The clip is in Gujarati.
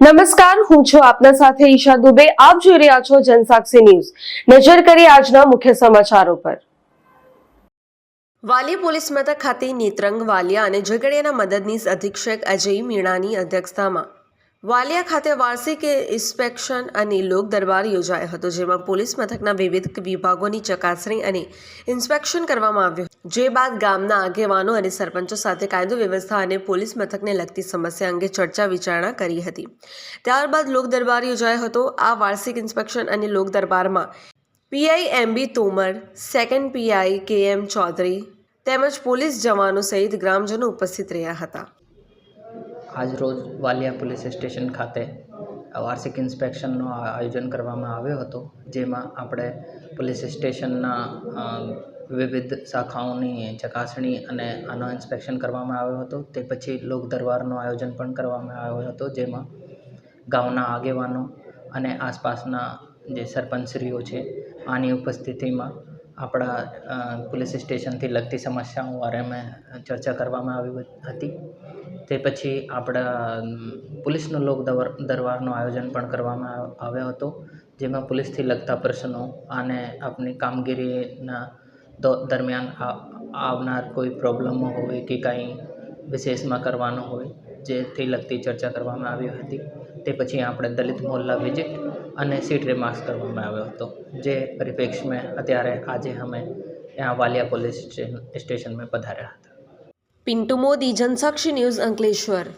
નમસ્કાર, હું છું આપના સાથે ઈશા દુબે. આપ જોઈ રહ્યા છો જનસાક્ષી ન્યૂઝ. નજર કરીએ આજના મુખ્ય સમાચારો પર. વાલિયા પોલીસ મથક ખાતે નેત્રંગ વાલિયા અને ઝઘડિયાના મદદનીશ અધિક્ષક અજય મીણાની અધ્યક્ષતામાં વાલિયા ખાતે વાર્ષિક ઇન્સ્પેક્શન અને લોક દરબાર યોજાયો હતો, જેમાં પોલીસ મથકના વિવિધ વિભાગોની ચકાસણી અને ઇન્સ્પેક્શન કરવામાં આવ્યું, જે બાદ ગામના આગેવાનો અને સરપંચો સાથે કાયદો વ્યવસ્થા અને પોલીસ મથકને લગતી સમસ્યા અંગે ચર્ચા વિચારણા કરી હતી. ત્યારબાદ લોક દરબાર યોજાયો હતો. આ વાર્ષિક ઇન્સ્પેક્શન અને લોક દરબારમાં PI MB Tomar, second PI KM Chaudhary તેમજ પોલીસ જવાનો સહિત ગ્રામજનો ઉપસ્થિત રહ્યા હતા. આજરોજ વાલિયા પોલીસ સ્ટેશન ખાતે વાર્ષિક ઇન્સ્પેક્શનનું આયોજન કરવામાં આવ્યો હતો, જેમાં આપણે પોલીસ સ્ટેશનના વિવિધ શાખાઓની ચકાસણી અને આનો ઇન્સ્પેક્શન કરવામાં આવ્યો હતો. તે પછી લોક દરબારનું આયોજન પણ કરવામાં આવ્યો હતો, જેમાં ગામના આગેવાનો અને આસપાસના જે સરપંચશ્રીઓ છે આની ઉપસ્થિતિમાં આપણા પોલીસ સ્ટેશનથી લગતી સમસ્યાઓ બારે ચર્ચા કરવામાં આવી હતી. તે પછી આપણા પોલીસનો લોક દરબારનું આયોજન પણ કરવામાં આવ્યો હતો, જેમાં પોલીસથી લગતા પ્રશ્નો અને આપણી કામગીરીના દરમિયાન આવનાર કોઈ પ્રોબ્લેમો હોય કે કાંઈ વિશેષમાં કરવાનું હોય, જેથી લગતી ચર્ચા કરવામાં આવી હતી. તે પછી આપણે દલિત મોહલ્લા વિઝિટ અને સીટ રિમાર્ક્સ કરવામાં આવ્યો હતો, જે પરિપ્રેક્ષમાં અત્યારે આજે અમે यहाँ वालिया पुलिस स्टेशन में पधारा था. પિન્ટુ મોદી, જનસાક્ષી ન્યૂઝ, અંકલેશ્વર.